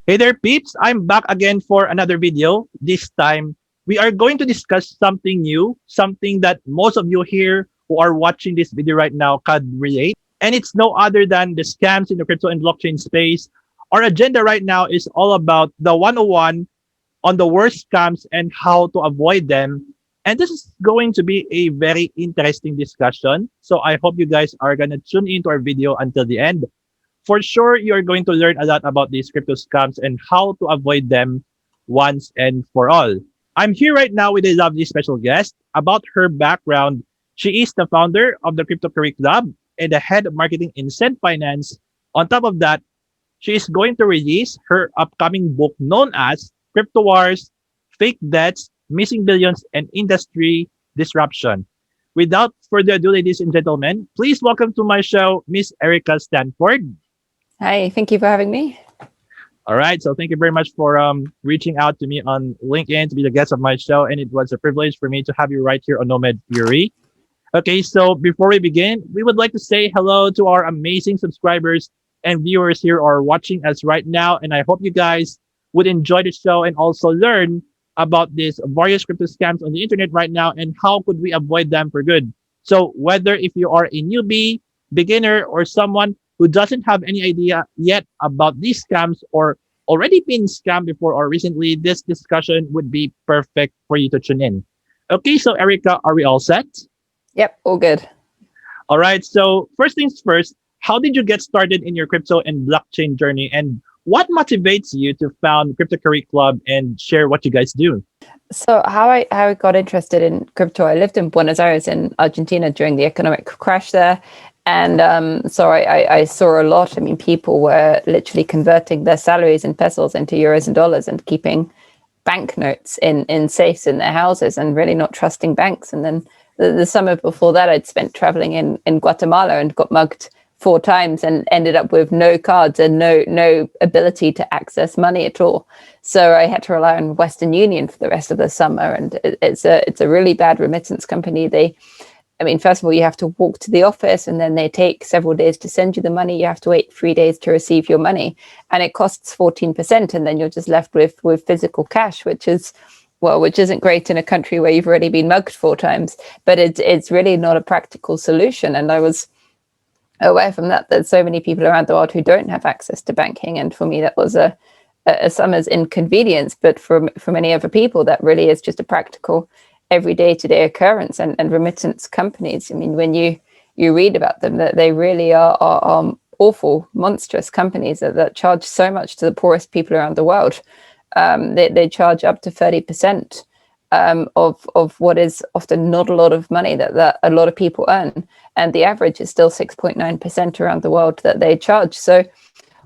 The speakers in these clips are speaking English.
Hey there, peeps. I'm back again for another video. This time, we are going to discuss something new, something that most of you here who are watching this video right now could relate. And it's no other than the scams in the crypto and blockchain space. Our agenda right now is all about the 101 on the worst scams and how to avoid them. And this is going to be a very interesting discussion. So I hope you guys are going to tune into our video until the end. For sure, you're going to learn a lot about these crypto scams and how to avoid them once and for all. I'm here right now with a lovely special guest. About her background, she is the founder of the Crypto Career Club and the head of marketing in Cent Finance. On top of that, she is going to release her upcoming book known as Crypto Wars, Fake Debts, Missing Billions, and Industry Disruption. Without further ado, ladies and gentlemen, please welcome to my show, Miss Erica Stanford. Hi, thank you for having me. All right, so thank you very much for reaching out to me on LinkedIn to be the guest of my show, and it was a privilege for me to have you right here on Nomad Fury. Okay, so before we begin, we would like to say hello to our amazing subscribers and viewers here who are watching us right now, and I hope you guys would enjoy the show and also learn about these various crypto scams on the internet right now and how could we avoid them for good. So whether if you are a newbie, beginner, or someone who doesn't have any idea yet about these scams or already been scammed before or recently, this discussion would be perfect for you to tune in. Okay, so Erica, are we all set? Yep, all good. All right, so first things first, how did you get started in your crypto and blockchain journey, and what motivates you to found Crypto Career Club and share what you guys do? So how I got interested in crypto, I lived in Buenos Aires in Argentina during the economic crash there. And so I saw a lot. I mean, people were literally converting their salaries in pesos into euros and dollars and keeping banknotes in safes in their houses and really not trusting banks. And then the summer before that, I'd spent traveling in Guatemala and got mugged 4 times and ended up with no cards and no ability to access money at all. So I had to rely on Western Union for the rest of the summer. And it's a really bad remittance company. First of all, you have to walk to the office and then they take several days to send you the money. You have to wait 3 days to receive your money and it costs 14%. And then you're just left with physical cash, which isn't great in a country where you've already been mugged 4 times, but it's really not a practical solution. And I was aware from that there's so many people around the world who don't have access to banking. And for me, that was a summer's inconvenience, but for many other people, that really is just a practical every day-to-day occurrence. And remittance companies, I mean, when you read about them, that they really are awful, monstrous companies that charge so much to the poorest people around the world. They charge up to 30% of what is often not a lot of money that a lot of people earn. And the average is still 6.9% around the world that they charge. So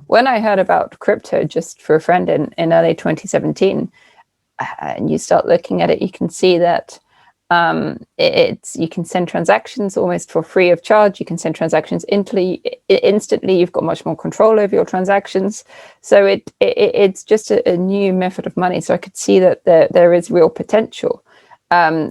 when I heard about crypto just for a friend in early 2017, and you start looking at it, you can see that you can send transactions almost for free of charge. You can send transactions instantly. You've got much more control over your transactions. So it's just a new method of money. So I could see that there is real potential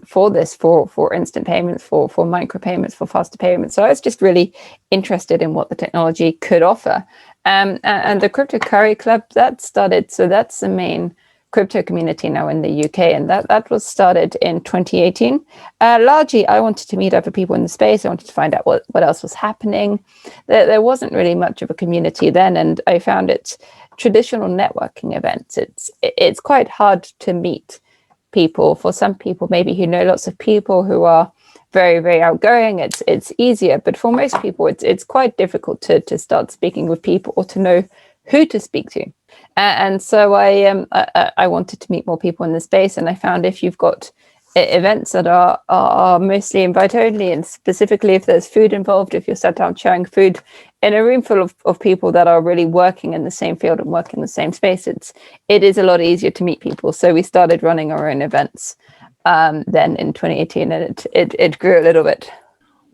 for this, for instant payments, for micropayments, for faster payments. So I was just really interested in what the technology could offer. And the Crypto Career Club, that started, so that's the main crypto community now in the UK, and that was started in 2018. Largely, I wanted to meet other people in the space. I wanted to find out what else was happening. There wasn't really much of a community then, and I found it traditional networking events. It's quite hard to meet people. For some people, maybe who know lots of people who are very, very outgoing, it's easier. But for most people, it's quite difficult to start speaking with people or to know who to speak to. And so I wanted to meet more people in the space, and I found if you've got events that are mostly invite only, and specifically if there's food involved, if you're sat down sharing food in a room full of people that are really working in the same field and working in the same space, it is a lot easier to meet people. So we started running our own events then in 2018, and it grew a little bit.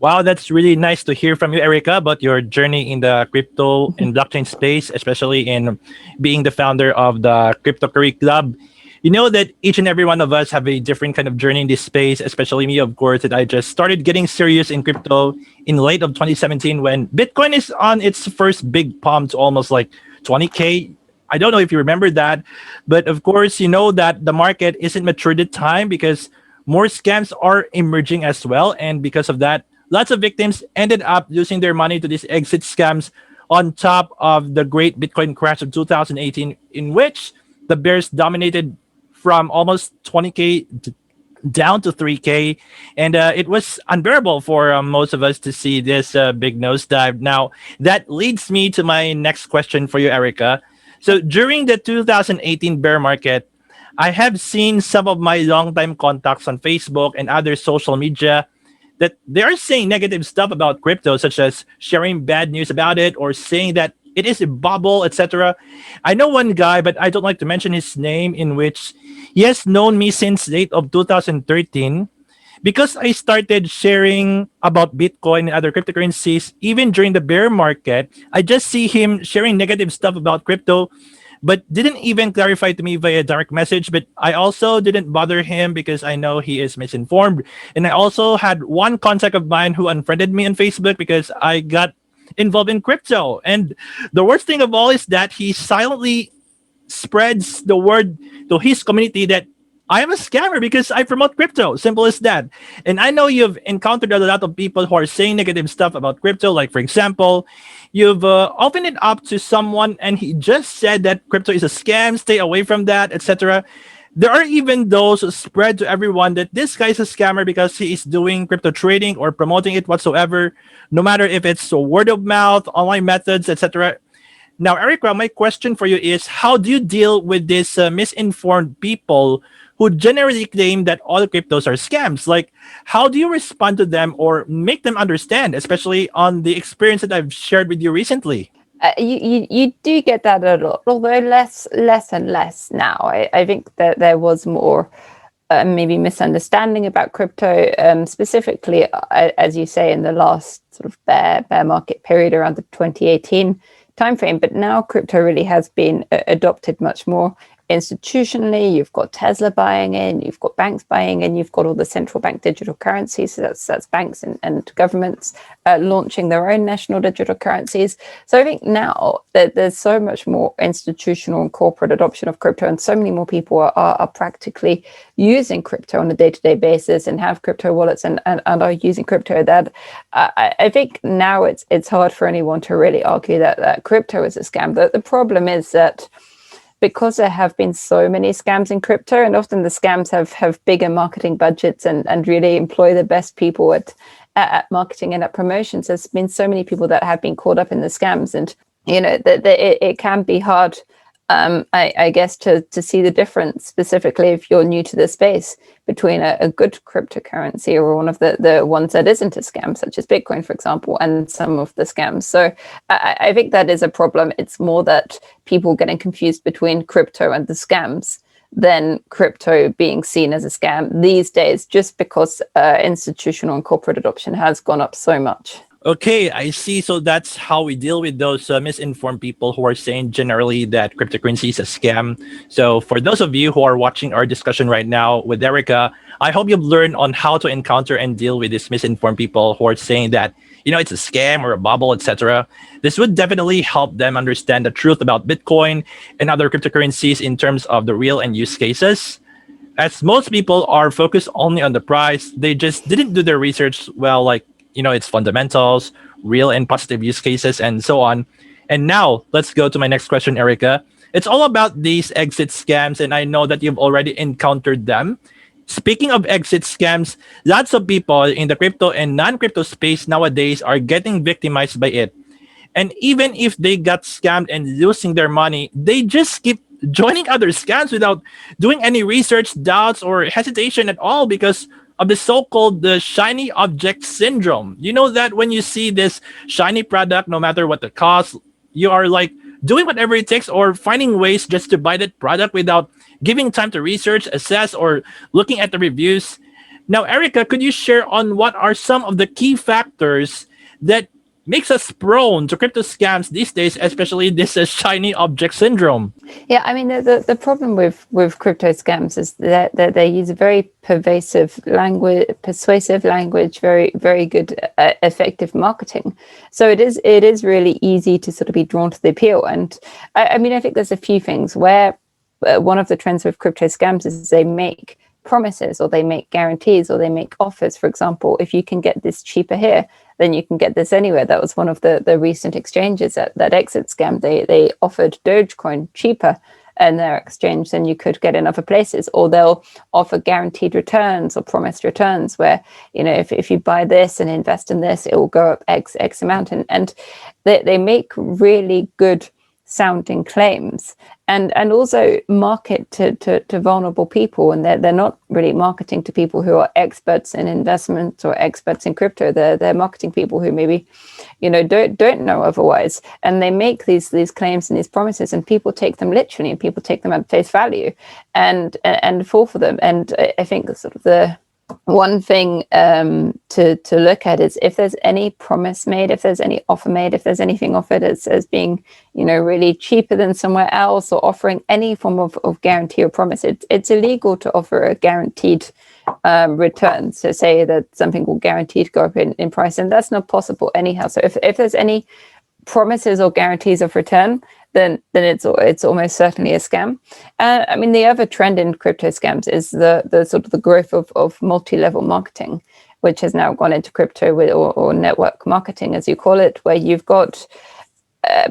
Wow, that's really nice to hear from you, Erica, about your journey in the crypto and blockchain space, especially in being the founder of the Crypto Career Club. You know that each and every one of us have a different kind of journey in this space, especially me, of course, that I just started getting serious in crypto in late of 2017 when Bitcoin is on its first big pump to almost like 20K I don't know if you remember that, but of course, you know that the market isn't matured at time because more scams are emerging as well. And because of that, lots of victims ended up losing their money to these exit scams on top of the great Bitcoin crash of 2018, in which the bears dominated from almost 20K down to 3K. And it was unbearable for most of us to see this big nosedive. Now, that leads me to my next question for you, Erica. So during the 2018 bear market, I have seen some of my longtime contacts on Facebook and other social media that they are saying negative stuff about crypto, such as sharing bad news about it or saying that it is a bubble, etc. I know one guy, but I don't like to mention his name, in which he has known me since late of 2013 because I started sharing about Bitcoin and other cryptocurrencies even during the bear market. I just see him sharing negative stuff about crypto, but didn't even clarify to me via direct message. But I also didn't bother him because I know he is misinformed. And I also had one contact of mine who unfriended me on Facebook because I got involved in crypto. And the worst thing of all is that he silently spreads the word to his community that I am a scammer because I promote crypto. Simple as that. And I know you've encountered a lot of people who are saying negative stuff about crypto. Like, for example, you've opened it up to someone and he just said that crypto is a scam, stay away from that, etc. There are even those who spread to everyone that this guy is a scammer because he is doing crypto trading or promoting it whatsoever, no matter if it's a word of mouth, online methods, etc. Now, Erica, my question for you is, how do you deal with these misinformed people who generally claim that all cryptos are scams? Like, how do you respond to them or make them understand, especially on the experience that I've shared with you recently? You do get that a lot, although less and less now. I think that there was more maybe misunderstanding about crypto, specifically, as you say, in the last sort of bear market period around the 2018 timeframe. But now crypto really has been adopted much more institutionally. You've got Tesla buying in, you've got banks buying in, you've got all the central bank digital currencies. So that's banks and governments launching their own national digital currencies. So I think now that there's so much more institutional and corporate adoption of crypto, and so many more people are practically using crypto on a day-to-day basis and have crypto wallets and are using crypto, that I think now it's hard for anyone to really argue that crypto is a scam. The problem is that because there have been so many scams in crypto, and often the scams have bigger marketing budgets and really employ the best people at marketing and at promotions, there's been so many people that have been caught up in the scams. And, you know, it can be hard, I guess, to see the difference, specifically if you're new to the space, between a good cryptocurrency or one of the ones that isn't a scam, such as Bitcoin, for example, and some of the scams. So I think that is a problem. It's more that people getting confused between crypto and the scams than crypto being seen as a scam these days, just because institutional and corporate adoption has gone up so much. Okay, I see. So that's how we deal with those misinformed people who are saying generally that cryptocurrency is a scam. So for those of you who are watching our discussion right now with Erica, I hope you've learned on how to encounter and deal with these misinformed people who are saying that, you know, it's a scam or a bubble, etc. This would definitely help them understand the truth about Bitcoin and other cryptocurrencies in terms of the real and use cases. As most people are focused only on the price, they just didn't do their research well, like, you know, its fundamentals, real and positive use cases, and so on. And now let's go to my next question, Erica. It's all about these exit scams, and I know that you've already encountered them. Speaking of exit scams, lots of people in the crypto and non-crypto space nowadays are getting victimized by it. And even if they got scammed and losing their money, they just keep joining other scams without doing any research, doubts, or hesitation at all because of the so-called the shiny object syndrome. You know that when you see this shiny product, no matter what the cost, you are like doing whatever it takes or finding ways just to buy that product without giving time to research, assess, or looking at the reviews. Now, Erica, could you share on what are some of the key factors that makes us prone to crypto scams these days, especially this shiny object syndrome? Yeah, I mean the problem with crypto scams is that they use a very persuasive language, very good, effective marketing. So it is really easy to sort of be drawn to the appeal. And I mean, I think there's a few things where one of the trends with crypto scams is they make promises or they make guarantees or they make offers. For example, if you can get this cheaper here, then you can get this anywhere. That was one of the recent exchanges that exit scam. They offered Dogecoin cheaper in their exchange than you could get in other places, or they'll offer guaranteed returns or promised returns where, you know, if you buy this and invest in this, it will go up X amount. And they make really good sounding claims and also market to vulnerable people, and they're not really marketing to people who are experts in investment or experts in crypto. They're marketing people who maybe, you know, don't know otherwise, and they make these claims and these promises, and people take them literally and people take them at face value and fall for them. And I think sort of the one thing to look at is if there's any promise made, if there's any offer made, if there's anything offered as being, you know, really cheaper than somewhere else, or offering any form of guarantee or promise. It's illegal to offer a guaranteed return. So say that something will guarantee to go up in price, and that's not possible anyhow. So if there's any promises or guarantees of return, then it's almost certainly a scam. I mean, the other trend in crypto scams is the sort of the growth of multi-level marketing, which has now gone into crypto or network marketing, as you call it, where you've got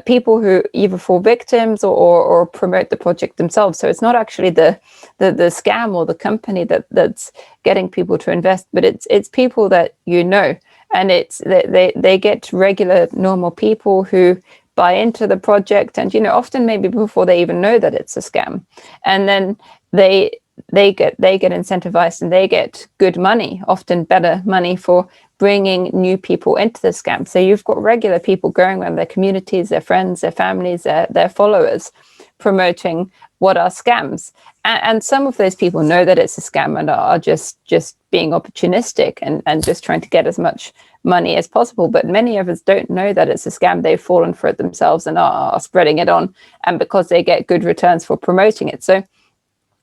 people who either fall victims or promote the project themselves. So it's not actually the scam or the company that's getting people to invest, but it's people that you know, and it's they get regular normal people who buy into the project, and, you know, often maybe before they even know that it's a scam, and then they get incentivized and they get good money, often better money, for bringing new people into the scam. So you've got regular people going around their communities, their friends, their families, their followers, promoting what are scams. And some of those people know that it's a scam and are just being opportunistic and just trying to get as much money as possible. But many of us don't know that it's a scam. They've fallen for it themselves and are spreading it on, and because they get good returns for promoting it. So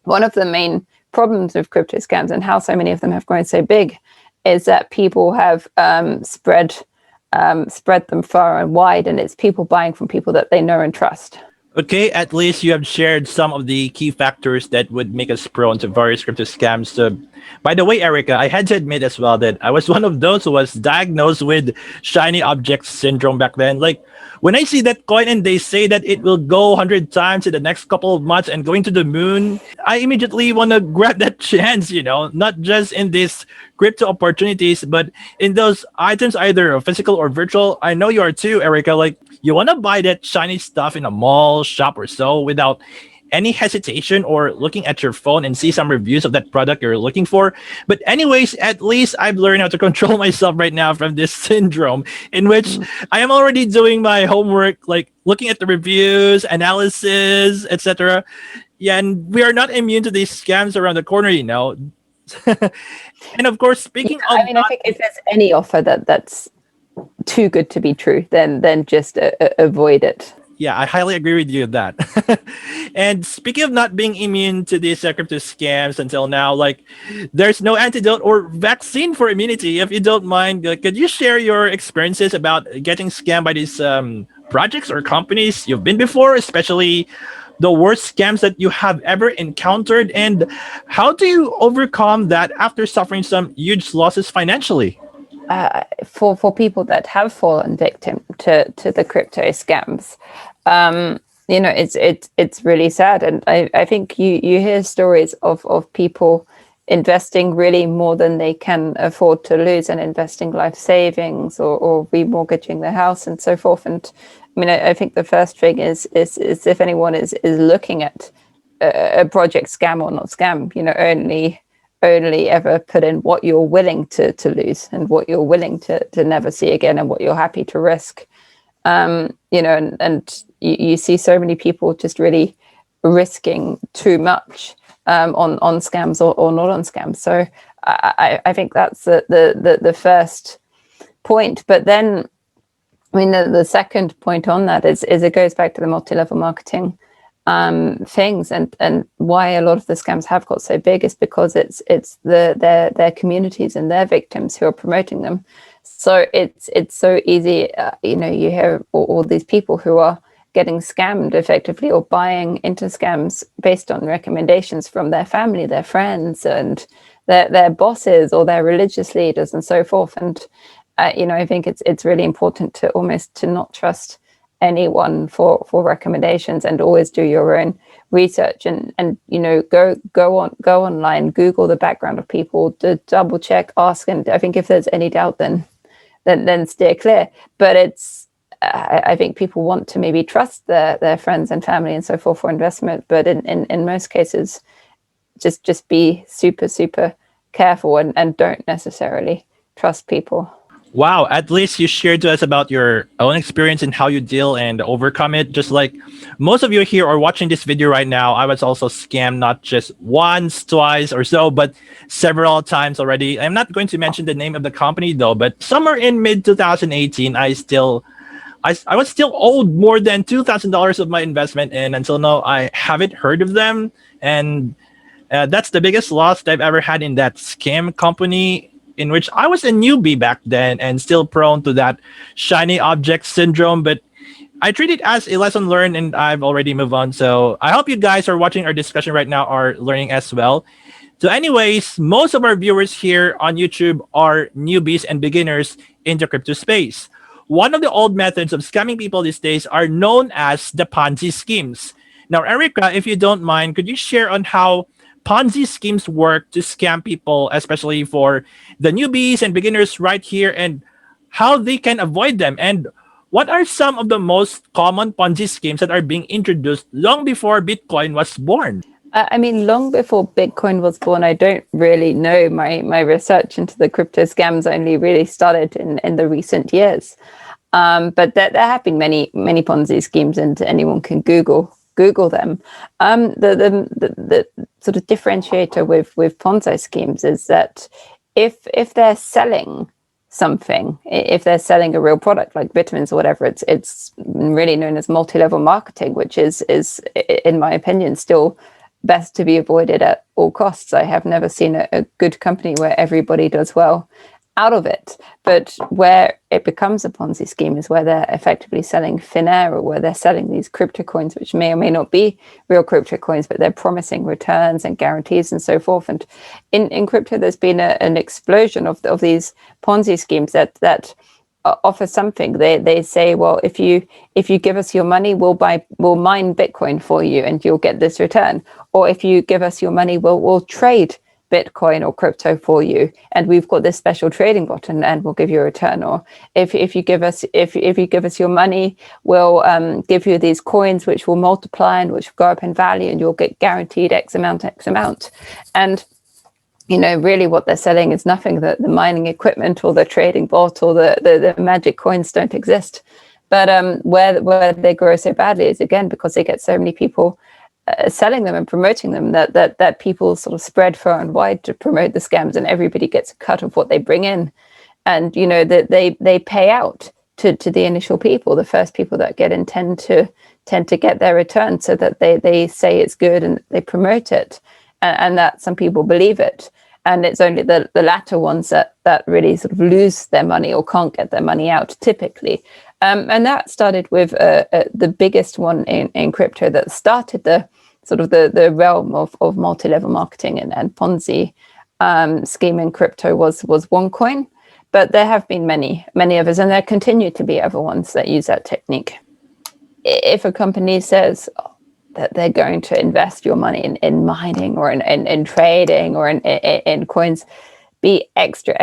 one of the main problems with crypto scams and how so many of them have grown so big is that people have spread them far and wide, and it's people buying from people that they know and trust. Okay, at least you have shared some of the key factors that would make us prone to various crypto scams. So, by the way, Erica, I had to admit as well that I was one of those who was diagnosed with shiny object syndrome back then. Like, when I see that coin and they say that it will go 100 times in the next couple of months and going to the moon, I immediately want to grab that chance, you know, not just in these crypto opportunities, but in those items, either physical or virtual. I know you are too, Erica. Like, you want to buy that shiny stuff in a mall, shop, or so without any hesitation, or looking at your phone and see some reviews of that product you're looking for. But anyways, at least I've learned how to control myself right now from this syndrome, in which I am already doing my homework, like looking at the reviews, analysis, etc. Yeah, and we are not immune to these scams around the corner, you know. And of course, speaking of, I mean, I think if there's any offer that's too good to be true, then just avoid it. yeah, I highly agree with you on that. And speaking of not being immune to these crypto scams until now, like, there's no antidote or vaccine for immunity. If you don't mind, could you share your experiences about getting scammed by these projects or companies you've been before, especially the worst scams that you have ever encountered, and how do you overcome that after suffering some huge losses financially? For people that have fallen victim to the crypto scams, you know, it's really sad, and I think you hear stories of people investing really more than they can afford to lose, and investing life savings or remortgaging their house and so forth. And I mean, I think the first thing is if anyone is looking at a project scam or not scam, you know, only ever put in what you're willing to lose and what you're willing to never see again and what you're happy to risk. You know, and you see so many people just really risking too much on scams or not on scams. So I think that's the first point. But then I mean, the second point on that is it goes back to the multi-level marketing things, and why a lot of the scams have got so big is because it's their communities and their victims who are promoting them. So it's so easy. You know, you hear all these people who are getting scammed effectively or buying into scams based on recommendations from their family, their friends, and their bosses or their religious leaders and so forth. And you know, I think it's really important to almost to not trust anyone for recommendations, and always do your own research, and you know, go online, Google the background of people, to double check, ask, and I think if there's any doubt, then steer clear. But it's I think people want to maybe trust their friends and family and so forth for investment, but in most cases, just be super careful, and don't necessarily trust people. Wow, at least you shared to us about your own experience and how you deal and overcome it. Just like most of you here are watching this video right now, I was also scammed not just once, twice or so, but several times already. I'm not going to mention the name of the company though, but somewhere in mid 2018, I was still owed more than $2,000 of my investment, and until now, I haven't heard of them. And that's the biggest loss that I've ever had in that scam company, in which I was a newbie back then and still prone to that shiny object syndrome. But I treat it as a lesson learned, and I've already moved on. So I hope you guys are watching our discussion right now are learning as well. So anyways, most of our viewers here on YouTube are newbies and beginners in the crypto space. One of the old methods of scamming people these days are known as the Ponzi schemes. Now, Erica, if you don't mind, could you share on how Ponzi schemes work to scam people, especially for the newbies and beginners right here, and how they can avoid them? And what are some of the most common Ponzi schemes that are being introduced long before Bitcoin was born? I mean, long before Bitcoin was born, I don't really know. My research into the crypto scams only really started in the recent years. But there have been many Ponzi schemes, and anyone can Google them. The sort of differentiator with Ponzi schemes is that if they're selling something, if they're selling a real product like vitamins or whatever, it's really known as multi-level marketing, which is in my opinion still best to be avoided at all costs. I have never seen a good company where everybody does well out of it. But where it becomes a Ponzi scheme is where they're effectively selling thin air, or where they're selling these crypto coins, which may or may not be real crypto coins, but they're promising returns and guarantees and so forth. And in crypto, there's been an explosion of these Ponzi schemes that offer something. They say, well, if you give us your money, we'll mine Bitcoin for you and you'll get this return. Or if you give us your money, we'll trade Bitcoin or crypto for you, and we've got this special trading bot, and we'll give you a return. Or if you give us your money, we'll give you these coins which will multiply and which will go up in value, and you'll get guaranteed X amount. And you know, really what they're selling is nothing. The mining equipment or the trading bot or the magic coins don't exist. But where they grow so badly is, again, because they get so many people selling them and promoting them, that people sort of spread far and wide to promote the scams, and everybody gets a cut of what they bring in. And you know that they pay out to the initial people. The first people that get in tend to get their return, so that they say it's good and they promote it, and that some people believe it. And it's only the latter ones that really sort of lose their money or can't get their money out typically. And that started with the biggest one in crypto that started the sort of the realm of multi-level marketing and Ponzi scheme in crypto was OneCoin. But there have been many others, and there continue to be other ones that use that technique. If a company says that they're going to invest your money in mining or in trading or in coins, be extra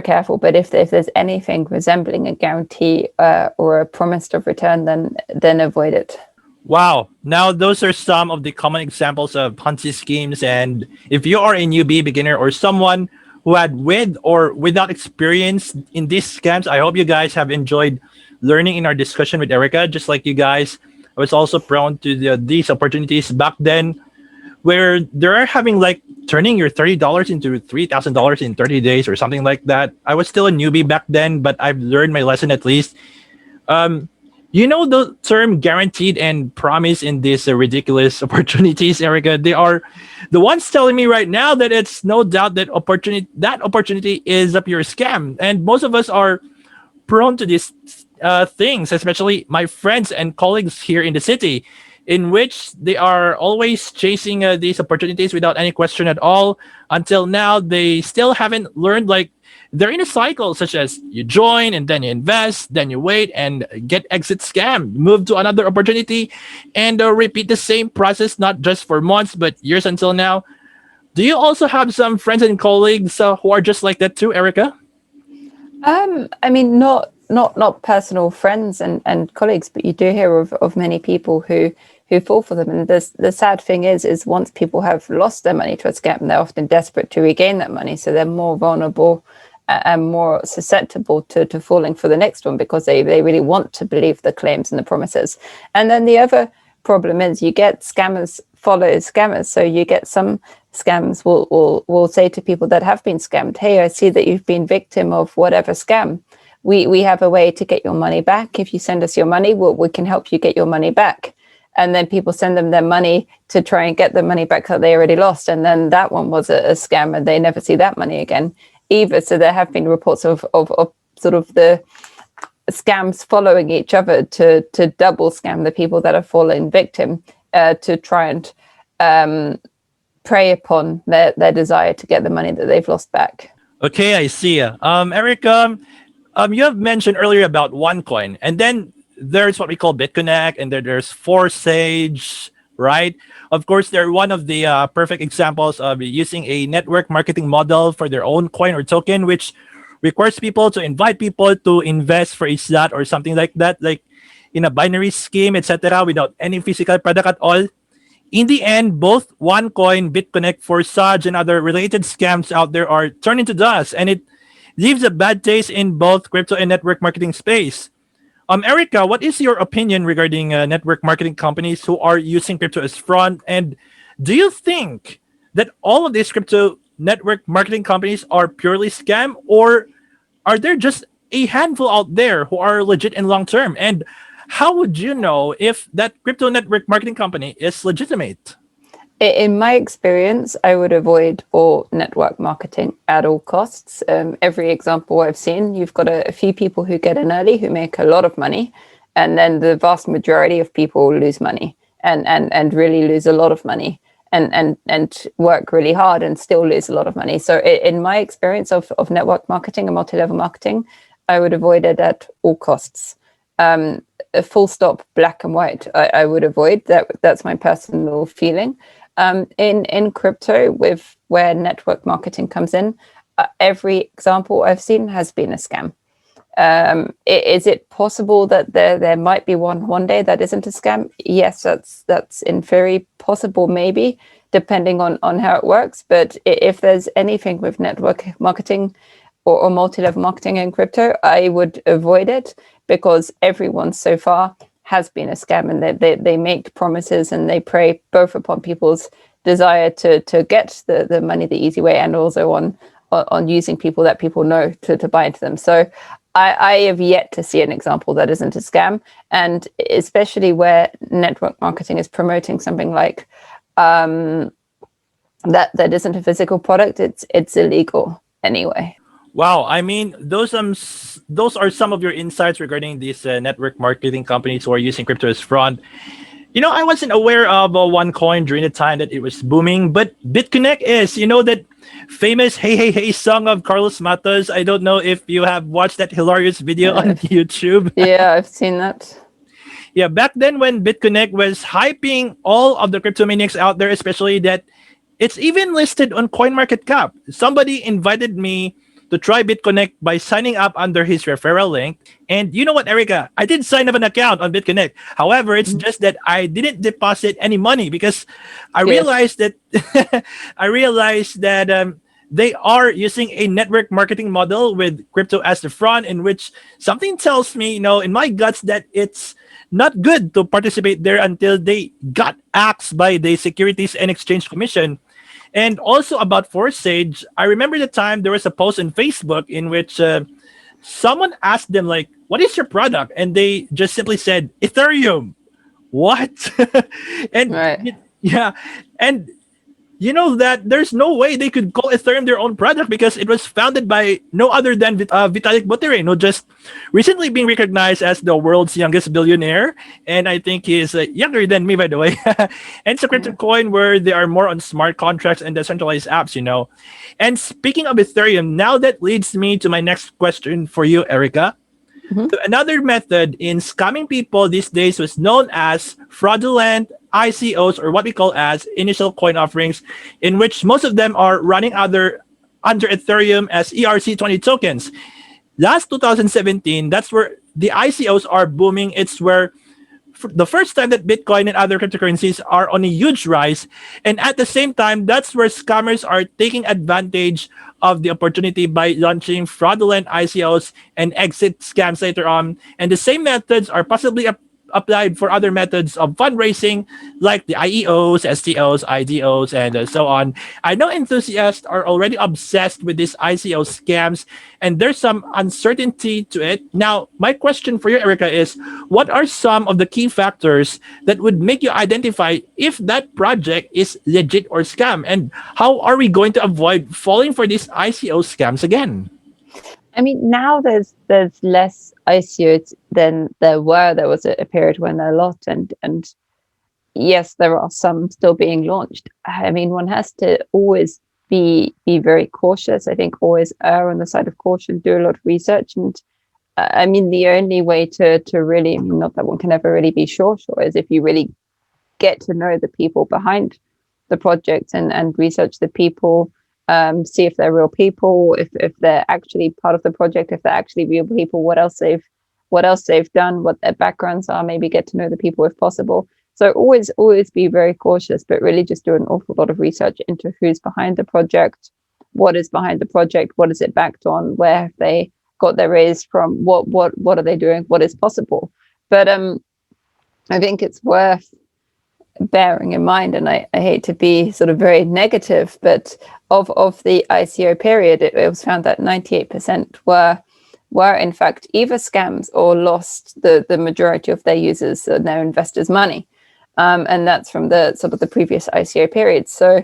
careful. But if there's anything resembling a guarantee or a promise of return, then avoid it. Wow. Now, those are some of the common examples of Ponzi schemes. And if you are a newbie, beginner, or someone who had with or without experience in these scams, I hope you guys have enjoyed learning in our discussion with Erica. Just like you guys, I was also prone to these opportunities back then, where they're having like turning your $30 into $3,000 in 30 days or something like that. I was still a newbie back then, but I've learned my lesson at least. Um, you know the term guaranteed and promise in these ridiculous opportunities, Erica. They are the ones telling me right now that it's no doubt that opportunity is a pure scam, and most of us are prone to these things, especially my friends and colleagues here in the city, in which they are always chasing these opportunities without any question at all. Until now, they still haven't learned like they're in a cycle such as you join and then you invest, then you wait and get exit scam, move to another opportunity, and repeat the same process not just for months but years until now. Do you also have some friends and colleagues who are just like that too, Erica? I mean, not personal friends and colleagues, but you do hear of many people who fall for them. And the sad thing is once people have lost their money to a scam, they're often desperate to regain that money, so they're more vulnerable and more susceptible to falling for the next one because they really want to believe the claims and the promises. And then the other problem is you get scammers follow scammers. So you get some scams will say to people that have been scammed, hey, I see that you've been victim of whatever scam. We have a way to get your money back. If you send us your money, we can help you get your money back. And then people send them their money to try and get the money back that they already lost. And then that one was a scam and they never see that money again either. So there have been reports of sort of the scams following each other to double scam the people that have fallen victim to try and prey upon their desire to get the money that they've lost back. Okay, I see. Erica, you have mentioned earlier about OneCoin, and then there's what we call BitConnect, and then there's Forsage, right? Of course, they're one of the perfect examples of using a network marketing model for their own coin or token, which requires people to invite people to invest for a slot or something like that, like in a binary scheme, etc., without any physical product at all. In the end, both OneCoin, BitConnect, Forsage, and other related scams out there are turned into dust, and it leaves a bad taste in both crypto and network marketing space. Erica, what is your opinion regarding network marketing companies who are using crypto as front? And do you think that all of these crypto network marketing companies are purely scam, or are there just a handful out there who are legit and long term? And how would you know if that crypto network marketing company is legitimate? In my experience, I would avoid all network marketing at all costs. Every example I've seen, you've got a few people who get in early who make a lot of money, and then the vast majority of people lose money and really lose a lot of money and work really hard and still lose a lot of money. So in my experience of network marketing and multi-level marketing, I would avoid it at all costs. A full stop, black and white, I would avoid that. That's my personal feeling. In crypto, with where network marketing comes in, every example I've seen has been a scam. Is it possible that there might be one day that isn't a scam? Yes, that's in theory possible, maybe, depending on how it works. But if there's anything with network marketing or multi-level marketing in crypto, I would avoid it because everyone so far has been a scam, and they make promises and they prey both upon people's desire to get the money the easy way and also on using people that people know to buy into them. So I have yet to see an example that isn't a scam, and especially where network marketing is promoting something like that isn't a physical product, it's illegal anyway. Wow, I mean, those are some of your insights regarding these network marketing companies who are using crypto as front. You know, I wasn't aware of OneCoin during the time that it was booming, but BitConnect is. You know that famous "Hey Hey Hey" song of Carlos Matos. I don't know if you have watched that hilarious video on YouTube. Yeah, I've seen that. Yeah, back then when BitConnect was hyping all of the cryptomaniacs out there, especially that it's even listed on CoinMarketCap. Somebody invited me to try BitConnect by signing up under his referral link. And you know what, Erica? I did sign up an account on BitConnect. However, it's just that I didn't deposit any money because I realized that they are using a network marketing model with crypto as the front, in which something tells me, in my guts, that it's not good to participate there until they got axed by the Securities and Exchange Commission. And also about Forsage, I remember the time there was a post on Facebook in which someone asked them, like, what is your product? And they just simply said, Ethereum. What? and Right. yeah, and you know that there's no way they could call Ethereum their own product because it was founded by no other than Vitalik Buterin, who just recently being recognized as the world's youngest billionaire. And I think he is younger than me, by the way. And it's a crypto Yeah. coin where they are more on smart contracts and decentralized apps, you know. And speaking of Ethereum, now that leads me to my next question for you, Erica. Mhm. So another method in scamming people these days was known as fraudulent ICOs, or what we call as initial coin offerings, in which most of them are running under Ethereum as ERC20 tokens. Last 2017, that's where the ICOs are booming. It's where the first time that Bitcoin and other cryptocurrencies are on a huge rise. And at the same time, that's where scammers are taking advantage of the opportunity by launching fraudulent ICOs and exit scams later on. And the same methods are possibly applied for other methods of fundraising like the IEOs, STOs, IDOs, and so on. I know enthusiasts are already obsessed with these ICO scams, and there's some uncertainty to it. Now, my question for you, Erica, is what are some of the key factors that would make you identify if that project is legit or scam? And how are we going to avoid falling for these ICO scams again? I mean, now there's less ICOs than there were. There was a period when there were a lot, and yes, there are some still being launched. I mean, one has to always be very cautious. I think always err on the side of caution, do a lot of research, and I mean, the only way to really, I mean, not that one can ever really be sure, is if you really get to know the people behind the project and research the people, see if they're real people, if they're actually part of the project, if they're actually real people, what else they've done, what their backgrounds are, maybe get to know the people if possible. So always be very cautious, but really just do an awful lot of research into who's behind the project, what is behind the project, what is it backed on, where have they got their raise from, what are they doing, what is possible. But I think it's worth bearing in mind, and I hate to be sort of very negative, but of the ICO period, it was found that 98% were in fact either scams or lost the majority of their users and their investors' money, and that's from the sort of the previous ICO period. So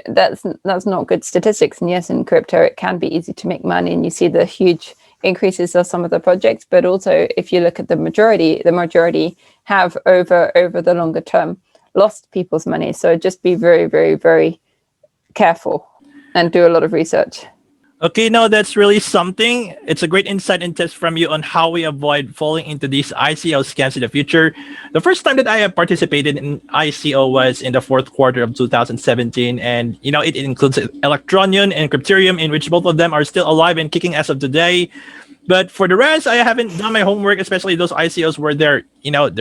that's not good statistics. And yes, in crypto it can be easy to make money, and you see the huge increases of some of the projects, but also if you look at the majority have over the longer term lost people's money. So just be very, very, very careful and do a lot of research. Okay, no, that's really something. It's a great insight and tips from you on how we avoid falling into these ICO scams in the future. The first time that I have participated in ICO was in the fourth quarter of 2017. And, you know, it includes Electronium and Crypterium, in which both of them are still alive and kicking as of today. But for the rest, I haven't done my homework, especially those ICOs where their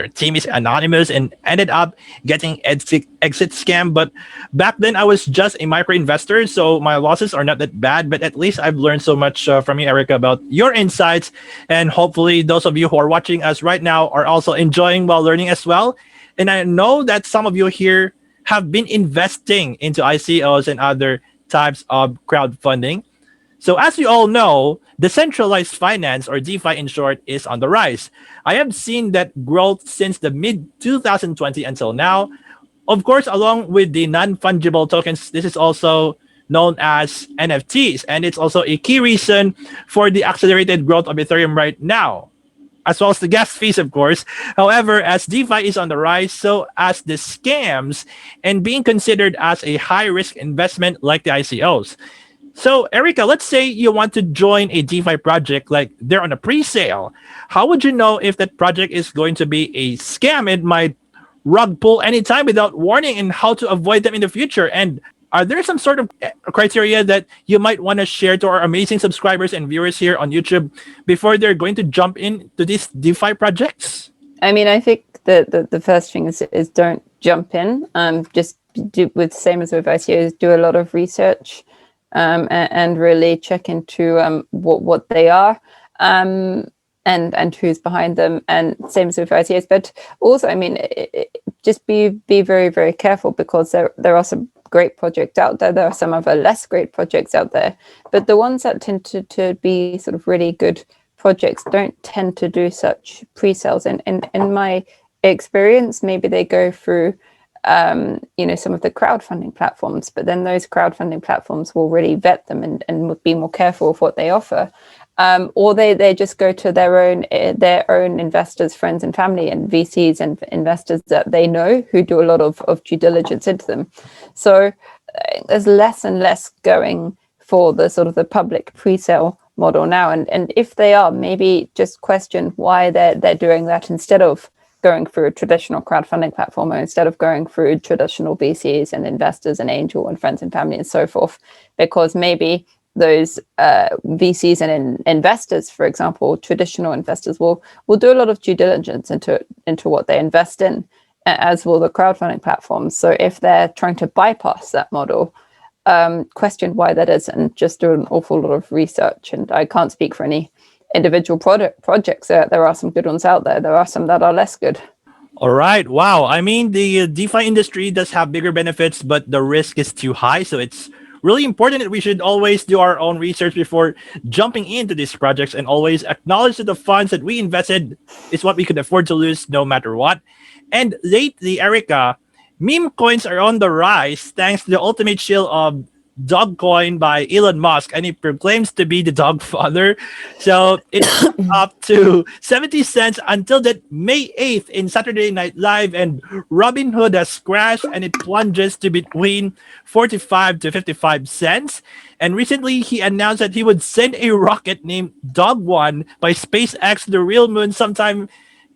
team is anonymous and ended up getting exit scam. But back then, I was just a micro investor, so my losses are not that bad. But at least I've learned so much from you, Erica, about your insights, and hopefully those of you who are watching us right now are also enjoying while learning as well. And I know that some of you here have been investing into ICOs and other types of crowdfunding. So as you all know, decentralized finance, or DeFi in short, is on the rise. I have seen that growth since the mid 2020 until now. Of course, along with the non-fungible tokens, this is also known as NFTs, and it's also a key reason for the accelerated growth of Ethereum right now, as well as the gas fees, of course. However, as DeFi is on the rise, so as the scams and being considered as a high-risk investment like the ICOs. So, Erica, let's say you want to join a DeFi project, like they're on a pre-sale. How would you know if that project is going to be a scam? It might rug pull anytime without warning, and how to avoid them in the future. And are there some sort of criteria that you might want to share to our amazing subscribers and viewers here on YouTube before they're going to jump into these DeFi projects? I mean, I think the first thing is don't jump in. Just do with the same as with ICOs, do a lot of research. And really check into what they are, and who's behind them, and same as with ICOs. But also, I mean, just be very, very careful, because there are some great projects out there. There are some other less great projects out there, but the ones that tend to be sort of really good projects don't tend to do such pre-sales. And in my experience, maybe they go through some of the crowdfunding platforms, but then those crowdfunding platforms will really vet them and be more careful of what they offer. Or they just go to their own investors, friends and family, and VCs and investors that they know who do a lot of due diligence into them. So there's less and less going for the sort of the public pre-sale model now. And if they are, maybe just question why they're doing that instead of going through a traditional crowdfunding platform, or instead of going through traditional VCs and investors and angel and friends and family and so forth, because maybe those VCs and investors, for example, traditional investors will do a lot of due diligence into what they invest in, as will the crowdfunding platforms. So if they're trying to bypass that model, question why that is, and just do an awful lot of research. And I can't speak for any individual projects. There are some good ones out there. There are some that are less good. All right. Wow. I mean, the DeFi industry does have bigger benefits, but the risk is too high. So it's really important that we should always do our own research before jumping into these projects, and always acknowledge that the funds that we invested is what we could afford to lose no matter what. And lately, Erica, meme coins are on the rise thanks to the ultimate shield of Dogecoin by Elon Musk, and he proclaims to be the dog father. So it's up to 70 cents until that May 8th in Saturday Night Live, and Robinhood has crashed and it plunges to between 45 to 55 cents. And recently he announced that he would send a rocket named Dog One by SpaceX to the real moon sometime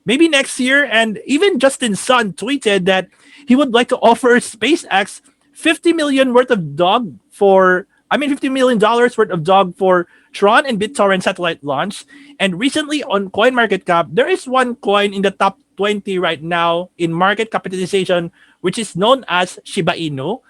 maybe next year. And even Justin Sun tweeted that he would like to offer SpaceX $50 million worth of $50 million worth of dog for Tron and BitTorrent satellite launch. And recently on CoinMarketCap, there is one coin in the top 20 right now in market capitalization, which is known as Shiba Inu.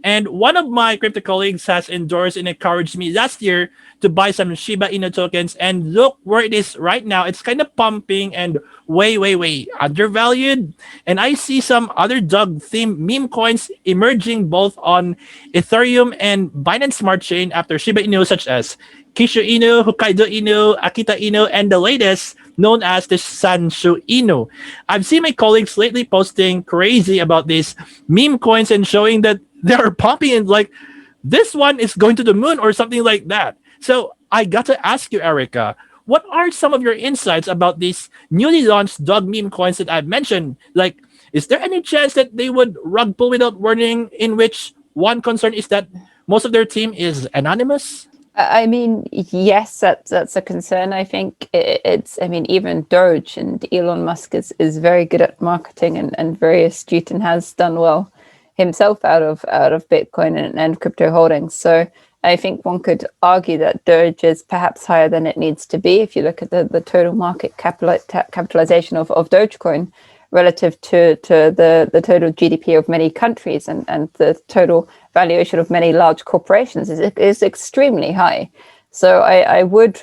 And one of my crypto colleagues has endorsed and encouraged me last year to buy some Shiba Inu tokens. And look where it is right now. It's kind of pumping and way undervalued. And I see some other dog-themed meme coins emerging both on Ethereum and Binance Smart Chain after Shiba Inu, such as Kishu Inu, Hokkaido Inu, Akita Inu, and the latest known as the Sanshu Inu. I've seen my colleagues lately posting crazy about these meme coins and showing that they are pumping and like this one is going to the moon or something like that. So I got to ask you, Erica, what are some of your insights about these newly launched dog meme coins that I've mentioned? Like, is there any chance that they would rug pull without warning, in which one concern is that most of their team is anonymous? I mean, yes, that's a concern. I think even Doge and Elon Musk is very good at marketing and very astute, and has done well himself out of Bitcoin and crypto holdings. So I think one could argue that Doge is perhaps higher than it needs to be if you look at the total market capitalization of Dogecoin relative to the total GDP of many countries, and the total valuation of many large corporations is extremely high. So I would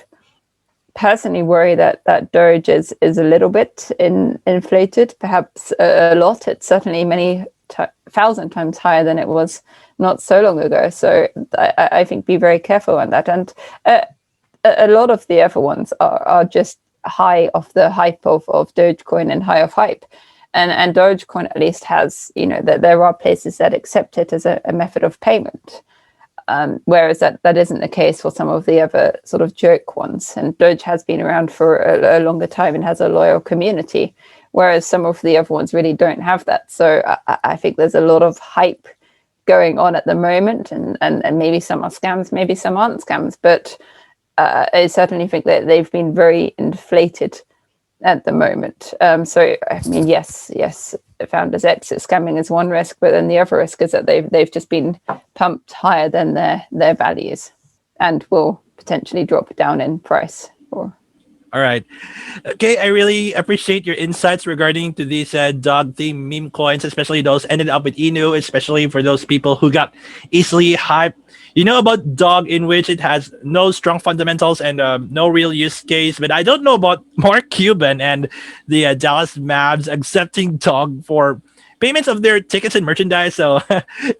personally worry that Doge is a little bit inflated, perhaps a lot. It's certainly many 1,000 times higher than it was not so long ago. So I think be very careful on that. And a lot of the other ones are just high of the hype of Dogecoin and high of hype. And Dogecoin at least has, that there are places that accept it as a method of payment. Whereas that isn't the case for some of the other sort of joke ones. And Doge has been around for a longer time and has a loyal community, whereas some of the other ones really don't have that. So I think there's a lot of hype going on at the moment, and maybe some are scams, maybe some aren't scams, but I certainly think that they've been very inflated at the moment. So I mean, yes, founders exit scamming is one risk, but then the other risk is that they've just been pumped higher than their values, and will potentially drop down in price. All right. Okay, I really appreciate your insights regarding to these dog-themed meme coins, especially those ended up with Inu, especially for those people who got easily hyped. You know about dog, in which it has no strong fundamentals and no real use case, but I don't know about Mark Cuban and the Dallas Mavs accepting dog for payments of their tickets and merchandise. So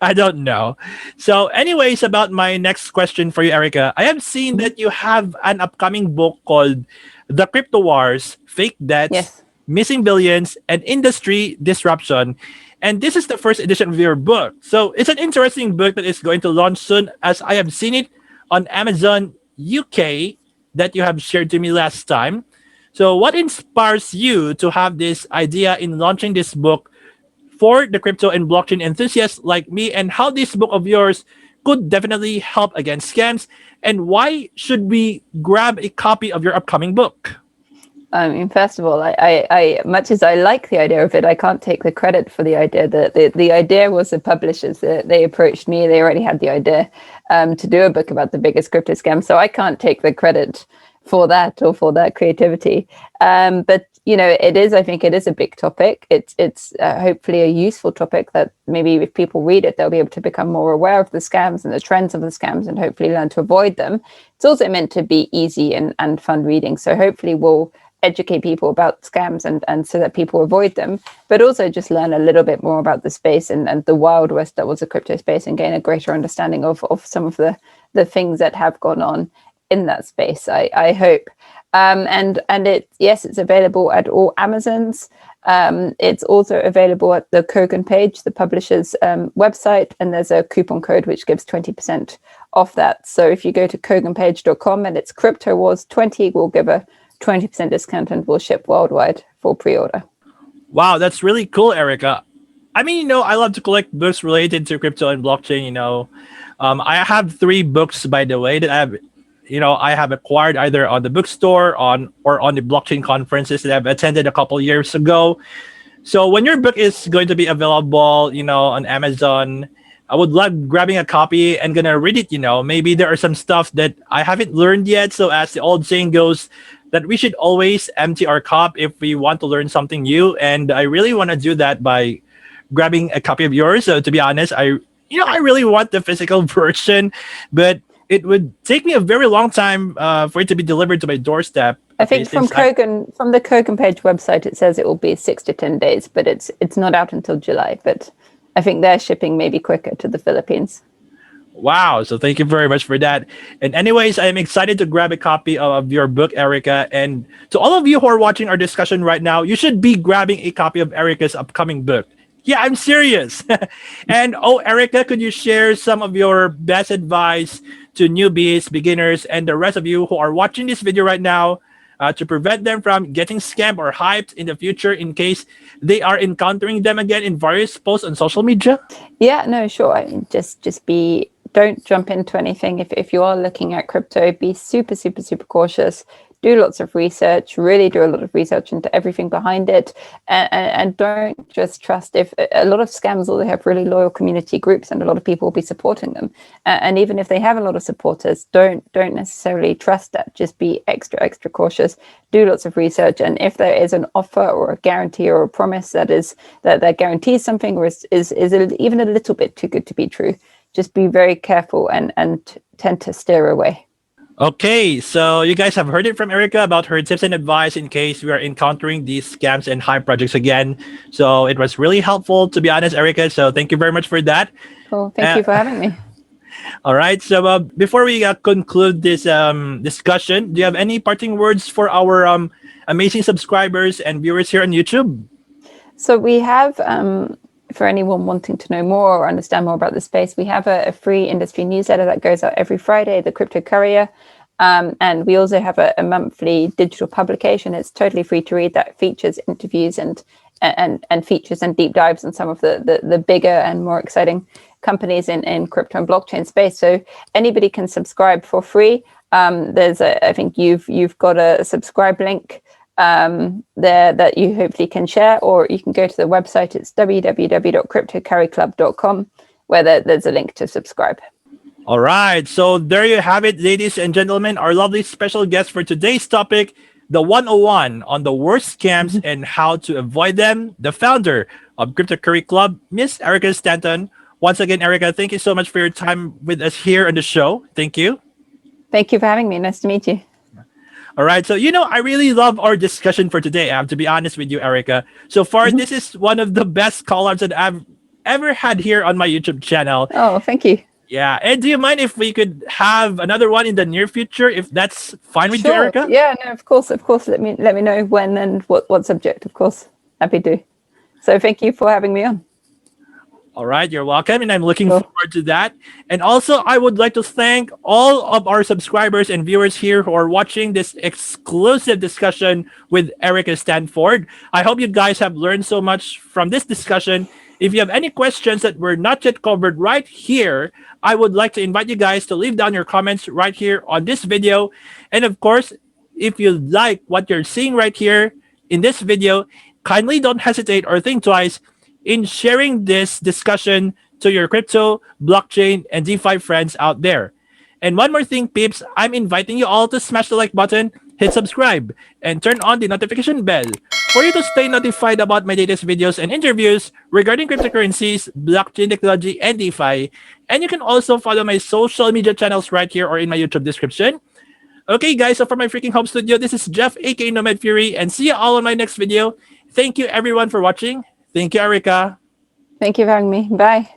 I don't know. So, anyways, about my next question for you, Erica, I have seen Mhm. that you have an upcoming book called The Crypto Wars, Fake Debts, Yes. Missing Billions, and Industry Disruption. And this is the first edition of your book. So it's an interesting book that is going to launch soon, as I have seen it on Amazon UK that you have shared to me last time. So, what inspires you to have this idea in launching this book for the crypto and blockchain enthusiasts like me, and how this book of yours could definitely help against scams, and why should we grab a copy of your upcoming book? I mean, first of all, much as I like the idea of it, I can't take the credit for the idea. The idea was the publishers. They approached me. They already had the idea to do a book about the biggest crypto scam. So I can't take the credit for that or for that creativity. But it is. I think it is a big topic. It's hopefully a useful topic that maybe if people read it, they'll be able to become more aware of the scams and the trends of the scams, and hopefully learn to avoid them. It's also meant to be easy and fun reading. So hopefully we'll educate people about scams and so that people avoid them, but also just learn a little bit more about the space and the wild west that was the crypto space, and gain a greater understanding of some of the things that have gone on in that space. I hope. And it, yes, it's available at all Amazons. It's also available at the Kogan page, the publisher's website, and there's a coupon code which gives 20% off that. So if you go to koganpage.com and it's Crypto Wars 20, we'll give a 20% discount and will ship worldwide for pre-order. Wow, that's really cool, Erica. I mean, I love to collect books related to crypto and blockchain. I have three books, by the way, that I have acquired either on the bookstore or on the blockchain conferences that I've attended a couple years ago. So when your book is going to be available, on Amazon, I would love grabbing a copy and gonna read it. Maybe there are some stuff that I haven't learned yet. So as the old saying goes, that we should always empty our cup if we want to learn something new. And I really want to do that by grabbing a copy of yours. So to be honest, I really want the physical version, but it would take me a very long time for it to be delivered to my doorstep. I Okay, think from the Kogan page website, it says it will be 6 to 10 days, but it's not out until July. But I think their shipping may be quicker to the Philippines. Wow. So thank you very much for that. And anyways, I am excited to grab a copy of your book, Erica. And to all of you who are watching our discussion right now, you should be grabbing a copy of Erica's upcoming book. Yeah, I'm serious. And Erica, could you share some of your best advice to newbies, beginners, and the rest of you who are watching this video right now to prevent them from getting scammed or hyped in the future in case they are encountering them again in various posts on social media? Yeah, no, sure. I mean, just don't jump into anything. If you are looking at crypto, be super, super, super cautious. Do lots of research, really do a lot of research into everything behind it. And don't just trust. If a lot of scams, they have really loyal community groups and a lot of people will be supporting them. And even if they have a lot of supporters, don't necessarily trust that. Just be extra, extra cautious. Do lots of research. And if there is an offer or a guarantee or a promise that guarantees something or is even a little bit too good to be true, just be very careful and tend to steer away. Okay, so you guys have heard it from Erica about her tips and advice in case we are encountering these scams and hype projects again. So it was really helpful, to be honest, Erica. So thank you very much for that. Cool. Thank you for having me. All right. So before we conclude this discussion, do you have any parting words for our amazing subscribers and viewers here on YouTube? So we have, for anyone wanting to know more or understand more about the space, we have a free industry newsletter that goes out every Friday, the Crypto Courier. And we also have a monthly digital publication. It's totally free to read, that features interviews and features and deep dives on some of the bigger and more exciting companies in crypto and blockchain space. So anybody can subscribe for free. I think you've got a subscribe link there that you hopefully can share, or you can go to the website. It's www.cryptocarryclub.com, where there's a link to subscribe. All right. So there you have it, ladies and gentlemen, our lovely special guest for today's topic, the 101 on the worst scams and how to avoid them, the founder of Crypto Curry Club, Miss Erica Stanton. Once again, Erica, thank you so much for your time with us here on the show. Thank you. Thank you for having me. Nice to meet you. All right. So, I really love our discussion for today. I have to be honest with you, Erica. So far, Mhm. this is one of the best collabs that I've ever had here on my YouTube channel. Oh, thank you. Yeah. And do you mind if we could have another one in the near future, if that's fine with you, Sure. Erica? Yeah, no, of course, of course. Let me know when and what subject, of course. Happy to. So thank you for having me on. All right, you're welcome, and I'm looking Sure. forward to that. And also, I would like to thank all of our subscribers and viewers here who are watching this exclusive discussion with Erica Stanford. I hope you guys have learned so much from this discussion. If you have any questions that were not yet covered right here, I would like to invite you guys to leave down your comments right here on this video. And of course, if you like what you're seeing right here in this video, kindly don't hesitate or think twice in sharing this discussion to your crypto, blockchain, and DeFi friends out there. And one more thing, peeps, I'm inviting you all to smash the like button, hit subscribe, and turn on the notification bell for you to stay notified about my latest videos and interviews regarding cryptocurrencies, blockchain technology, and DeFi. And you can also follow my social media channels right here or in my YouTube description. Okay, guys, so for my freaking home studio, this is Jeff, aka Nomad Fury, and see you all on my next video. Thank you, everyone, for watching. Thank you, Erica. Thank you for having me. Bye.